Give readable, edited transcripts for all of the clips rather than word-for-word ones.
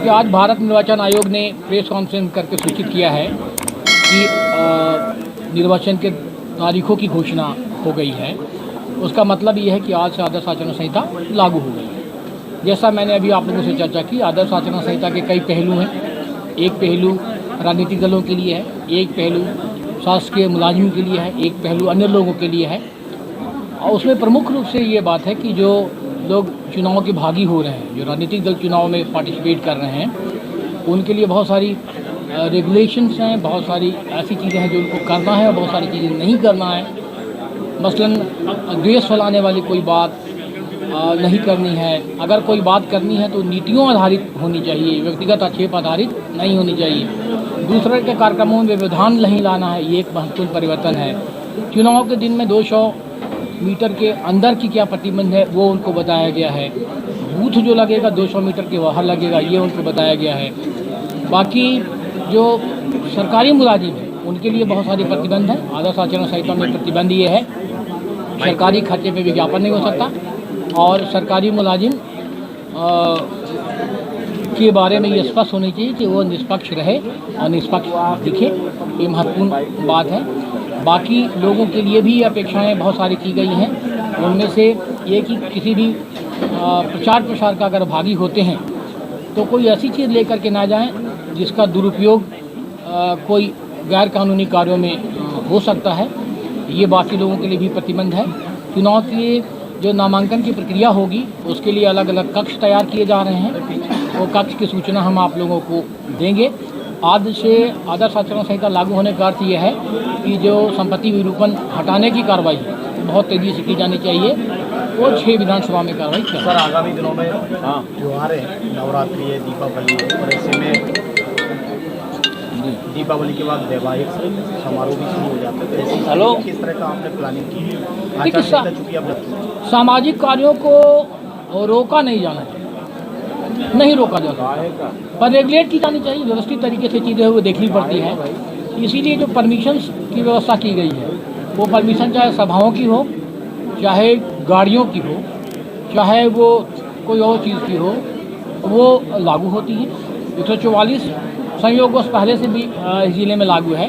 देखिए, आज भारत निर्वाचन आयोग ने प्रेस कॉन्फ्रेंस करके सूचित किया है कि निर्वाचन के तारीखों की घोषणा हो गई है। उसका मतलब ये है कि आज से आदर्श आचरण संहिता लागू हो गई है। जैसा मैंने अभी आप लोगों से चर्चा की, आदर्श आचरण संहिता के कई पहलू हैं। एक पहलू राजनीतिक दलों के लिए है, एक पहलू शासकीय मुलाजिम के लिए है, एक पहलू अन्य लोगों के लिए है। और उसमें प्रमुख रूप से ये बात है कि जो लोग चुनाव के भागी हो रहे हैं, जो राजनीतिक दल चुनाव में पार्टिसिपेट कर रहे हैं, उनके लिए बहुत सारी रेगुलेशंस हैं, बहुत सारी ऐसी चीज़ें हैं जो उनको करना है और बहुत सारी चीज़ें नहीं करना है। मसलन द्वेष फैलाने वाली कोई बात नहीं करनी है। अगर कोई बात करनी है तो नीतियों आधारित होनी चाहिए, व्यक्तिगत आक्षेप आधारित नहीं होनी चाहिए। दूसरे के कार्यक्रमों में व्यवधान नहीं लाना है, ये एक महत्वपूर्ण परिवर्तन है। चुनाव के दिन में 200 मीटर के अंदर की क्या प्रतिबंध है वो उनको बताया गया है। बूथ जो लगेगा 200 मीटर के बाहर लगेगा, ये उनको बताया गया है। बाकी जो सरकारी मुलाजिम हैं उनके लिए बहुत सारे प्रतिबंध हैं। आदर्श आचरण संहिता में प्रतिबंध ये है, सरकारी खर्चे पे विज्ञापन नहीं हो सकता और सरकारी मुलाजिम के बारे में ये स्पष्ट होनी चाहिए कि वो निष्पक्ष रहे और निष्पक्ष दिखे, ये महत्वपूर्ण बात है। बाकी लोगों के लिए भी अपेक्षाएं बहुत सारी की गई हैं। उनमें से ये कि किसी भी प्रचार प्रसार का अगर भागी होते हैं तो कोई ऐसी चीज़ लेकर के ना जाएं जिसका दुरुपयोग कोई गैर कानूनी कार्यों में हो सकता है। ये बाकी लोगों के लिए भी प्रतिबंध है। चुनाव के जो नामांकन की प्रक्रिया होगी उसके लिए अलग अलग कक्ष तैयार किए जा रहे हैं। वो कक्ष की सूचना हम आप लोगों को देंगे। आज से आदर्श आचरण संहिता लागू होने का अर्थ यह है कि जो संपत्ति विरूपण हटाने की कार्रवाई बहुत तेज़ी से की जानी चाहिए। वो 6 विधानसभा में कार्रवाई करें। सर, आगामी दिनों में त्यौहार है, नवरात्रि है, दीपावली है, और ऐसे में दीपावली के बाद वैवाहिक समारोह भी शुरू हो जाते हैं। हेलो, किस तरह का आपने प्लानिंग की है? देखिए, सामाजिक कार्यों को रोका नहीं जाना चाहिए, नहीं रोका जा सकता, पर रेगुलेट की जानी चाहिए। व्यवस्थित तरीके से चीज़ें वो देखनी पड़ती है। इसीलिए जो परमिशंस की व्यवस्था की गई है वो परमिशन चाहे सभाओं की हो, चाहे गाड़ियों की हो, चाहे वो कोई और चीज़ की हो, वो लागू होती है। 144 संयोगवश पहले से भी इस जिले में लागू है।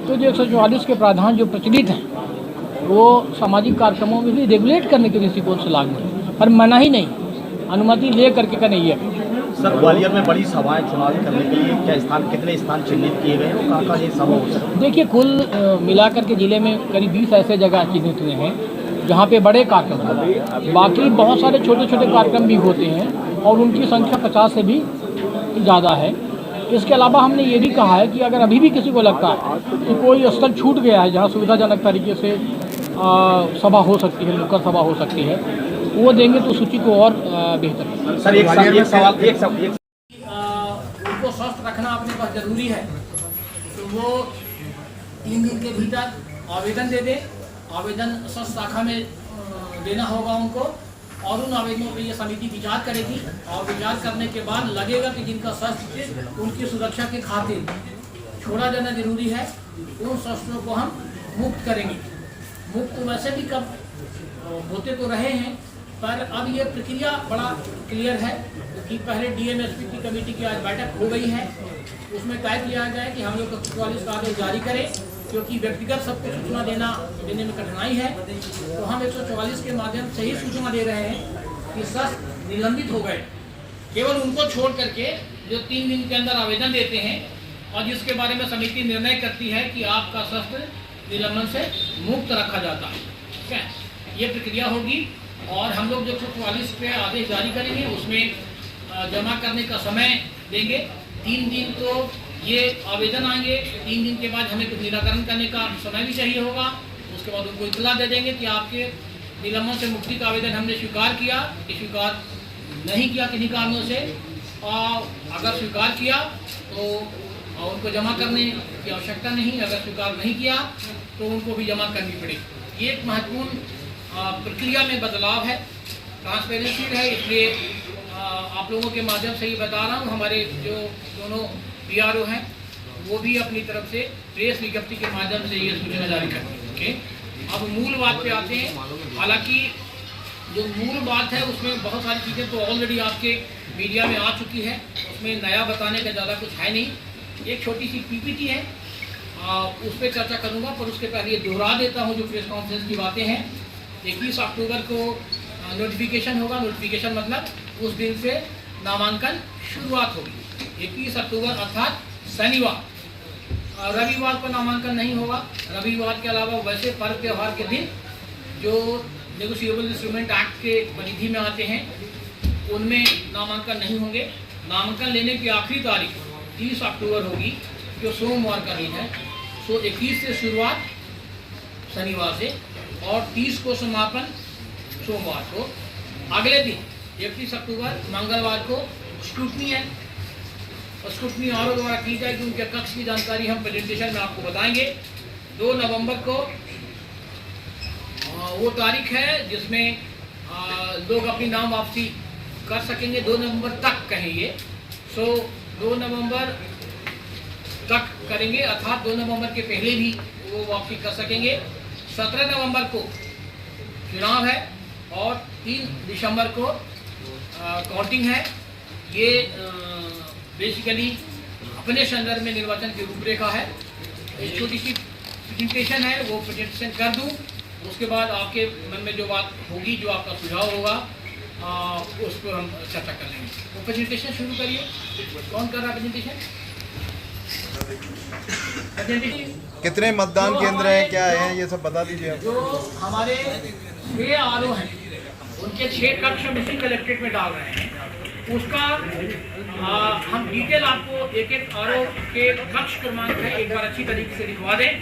तो जो 144 के प्रावधान जो प्रचलित हैं वो सामाजिक कार्यक्रमों में भी रेगुलेट करने के दृष्टिकोण से लागू है, पर मना ही नहीं, अनुमति ले करके का नहीं है। सर, ग्वालियर में बड़ी सभाएं चुनाव करने के लिए क्या स्थान, कितने स्थान चिन्हित किए गए हैं, कहाँ ये सभा हो सकती है? देखिए, कुल मिलाकर के ज़िले में करीब 20 ऐसे जगह चिन्हित हुए हैं जहाँ पे बड़े कार्यक्रम होते हैं। बाकी बहुत सारे छोटे छोटे कार्यक्रम भी होते हैं और उनकी संख्या 50 से भी ज़्यादा है। इसके अलावा हमने ये भी कहा है कि अगर अभी भी किसी को लगता है कि कोई स्थल छूट गया है जहाँ सुविधाजनक तरीके से सभा हो सकती है, नुक्कड़ सभा हो सकती है, वो देंगे तो सूची को और बेहतर। सर, एक सवाल उनको स्वस्थ रखना अपने पास जरूरी है, तो वो 3 दिन के भीतर आवेदन दे दे। आवेदन स्वस्थ शाखा में देना होगा उनको और उन आवेदनों पर ये समिति विचार करेगी और विचार करने के बाद लगेगा कि जिनका शस्त्र उनकी सुरक्षा के खातिर छोड़ा जाना जरूरी है, उन शस्त्रों को हम मुक्त करेंगे। मुक्त वैसे भी कब होते तो रहे हैं, पर अब ये प्रक्रिया बड़ा क्लियर है कि पहले डीएमएसपी की कमेटी की आज बैठक हो गई है। उसमें तय किया गया है कि हम लोग 144 का आदेश जारी करें, क्योंकि व्यक्तिगत सबको सूचना देने में कठिनाई है। तो हम 144 के माध्यम से ही सूचना दे रहे हैं कि शस्त्र निलंबित हो गए। केवल उनको छोड़ करके जो 3 दिन के अंदर आवेदन देते हैं और जिसके बारे में समिति निर्णय करती है कि आपका शस्त्र निलंबन से मुक्त रखा जाता है। ठीक है, ये प्रक्रिया होगी और हम लोग जो 144 पे आदेश जारी करेंगे उसमें जमा करने का समय देंगे। 3 दिन तो ये आवेदन आएंगे, 3 दिन के बाद हमें कुछ निराकरण करने का समय भी चाहिए होगा। उसके बाद उनको इत्तला दे देंगे कि आपके निलंबन से मुक्ति का आवेदन हमने स्वीकार किया कि स्वीकार नहीं किया किन्हीं कारणों से, और अगर स्वीकार किया तो उनको जमा करने की आवश्यकता नहीं, अगर स्वीकार नहीं किया तो उनको भी जमा करनी पड़ेगी। ये एक महत्वपूर्ण प्रक्रिया में बदलाव है, ट्रांसपेरेंसी है। इसलिए आप लोगों के माध्यम से ये बता रहा हूँ, हमारे जो दोनों बीआरओ हैं वो भी अपनी तरफ से प्रेस विज्ञप्ति के माध्यम से ये सूचना जारी करते हैं। ओके, अब मूल बात पे आते हैं। हालांकि जो मूल बात है उसमें बहुत सारी चीज़ें तो ऑलरेडी आपके मीडिया में आ चुकी है, उसमें नया बताने का ज़्यादा कुछ है नहीं। एक छोटी सी पीपीटी है, उस पर चर्चा करूंगा, पर उसके पहले ये दोहरा देता हूँ जो प्रेस कॉन्फ्रेंस की बातें हैं। 21 अक्टूबर को नोटिफिकेशन होगा। नोटिफिकेशन मतलब उस दिन से नामांकन शुरुआत होगी। 21 अक्टूबर अर्थात शनिवार। रविवार को नामांकन नहीं होगा। रविवार के अलावा वैसे पर्व त्यौहार के दिन जो नेगोशिएबल इंस्ट्रूमेंट एक्ट के परिधि में आते हैं उनमें नामांकन नहीं होंगे। नामांकन लेने की आखिरी तारीख 30 अक्टूबर होगी, जो सोमवार का दिन है। सो 21 से शुरुआत शनिवार से और 30 को समापन सोमवार को। अगले दिन 31 अक्टूबर मंगलवार को स्क्रूटनी है। स्क्रूटनी आरोप द्वारा की जाएगी। उनके कक्ष की जानकारी हम प्रेजेंटेशन में आपको बताएंगे। 2 नवंबर को वो तारीख है जिसमें लोग अपनी नाम वापसी कर सकेंगे। 2 नवंबर तक कहेंगे। सो 2 नवंबर तक करेंगे, अर्थात 2 नवंबर के पहले भी वो वापसी कर सकेंगे। 17 नवंबर को चुनाव है और 3 दिसंबर को काउंटिंग है। ये बेसिकली अपने संदर्भ में निर्वाचन की रूपरेखा है। एक छोटी सी प्रेजेंटेशन है, वो प्रेजेंटेशन कर दूं, उसके बाद आपके मन में जो बात होगी, जो आपका सुझाव होगा, उस पर हम चर्चा कर लेंगे। वो प्रेजेंटेशन शुरू करिए। कौन कर रहा है प्रेजेंटेशन? कितने मतदान केंद्र हैं, क्या है, ये सब बता दीजिए। जो हमारे 6 आरओ हैं, उनके 6 कक्ष हम इसी कलेक्ट्रेट में डाल रहे हैं। उसका हम डिटेल आपको एक एक आरओ के कक्ष क्रमांक है, एक बार अच्छी तरीके से लिखवा दें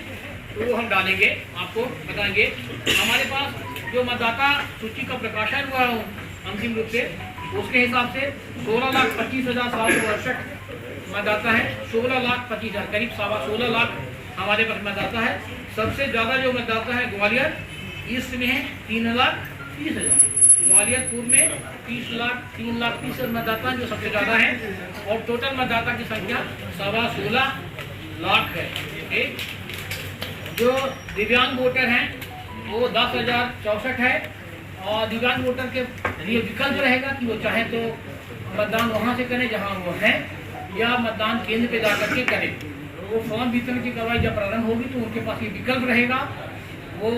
तो वो हम डालेंगे, आपको बताएंगे। हमारे पास जो मतदाता सूची का प्रकाशन हुआ है अंतिम रूप से, उसके हिसाब से 16,25,768 मतदाता है। 16,25,000 करीब 16.25 लाख हमारे पास मतदाता है। सबसे ज़्यादा जो मतदाता है ग्वालियर ईस्ट में है 3,30,000। ग्वालियर पूर्व में 3,30,000 मतदाता जो सबसे ज़्यादा है और टोटल मतदाता की संख्या 16.25 लाख है। ठीक। जो दिव्यांग वोटर हैं वो 10,064 है और दिव्यांग वोटर के लिए विकल्प रहेगा कि वो चाहे तो मतदान वहाँ से करें जहाँ वो है या मतदान केंद्र पे जाकर के करें। वो फॉर्म वितरण की कार्रवाई जब प्रारंभ होगी तो उनके पास ये विकल्प रहेगा। वो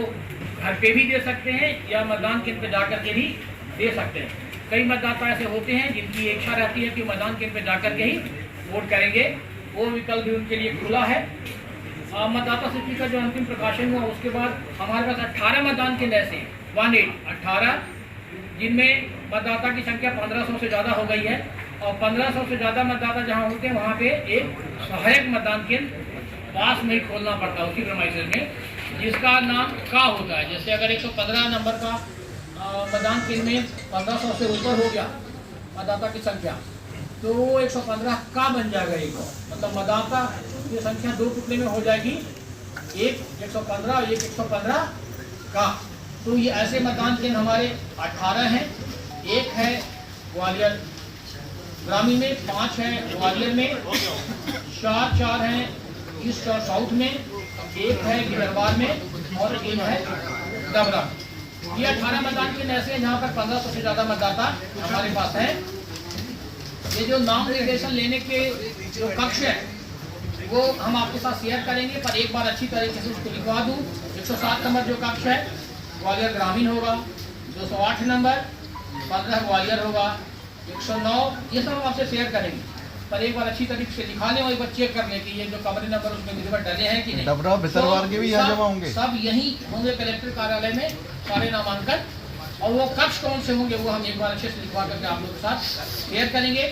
घर पे भी दे सकते हैं या मतदान केंद्र पे जाकर के भी दे सकते हैं। कई मतदाता ऐसे होते हैं जिनकी इच्छा रहती है कि मतदान केंद्र पे जाकर के ही वोट करेंगे, वो विकल्प भी उनके लिए खुला है। मतदाता सूची का जो अंतिम प्रकाशन हुआ उसके बाद हमारे पास 18 मतदान केंद्र ऐसे 18 जिनमें मतदाता की संख्या 1500 से ज़्यादा हो गई है और 1500 से ज़्यादा मतदाता जहाँ होते हैं वहाँ पे एक सहायक मतदान केंद्र पास में ही खोलना पड़ता है उसी प्रीमाइसेस में, जिसका नाम का होता है। जैसे अगर 115 नंबर का मतदान केंद्र में 1500 से ऊपर हो गया मतदाता की संख्या तो वो 115 का बन जाएगा। एक मतलब मतदाता की संख्या 2 टुकड़े में हो जाएगी, एक 115 और एक 115 का। तो ये ऐसे मतदान केंद्र हमारे 18 हैं। एक है ग्वालियर ग्रामीण में, 5 है ग्वालियर में, 4 हैं ईस्ट और साउथ में, एक है गिरवार में और 3 है डबरा। ये 18 मतदान केंद्र ऐसे हैं जहाँ पर 1500 से ज़्यादा मतदाता हमारे पास है। ये जो नाम निर्देशन लेने के जो कक्ष है वो हम आपके साथ शेयर करेंगे, पर एक बार अच्छी तरीके से उसको लिखवा दूँ। 107 नंबर जो कक्ष है ग्वालियर ग्रामीण होगा, 208 नंबर 15 ग्वालियर होगा, 109 ये सब हम आपसे शेयर करेंगे, पर एक बार अच्छी तरीके से लिखा लें और एक बार चेक कर लें कि ये जो कमरे नंबर उसमें निर्भर डले हैं कि नहीं। डबरा भितरवार के भी यहाँ जमा होंगे, सब यही होंगे कलेक्टर कार्यालय में सारे नामांकन। और वो कक्ष कौन से होंगे वो हम एक बार अच्छे से लिखवा करके आप लोगों के साथ शेयर करेंगे।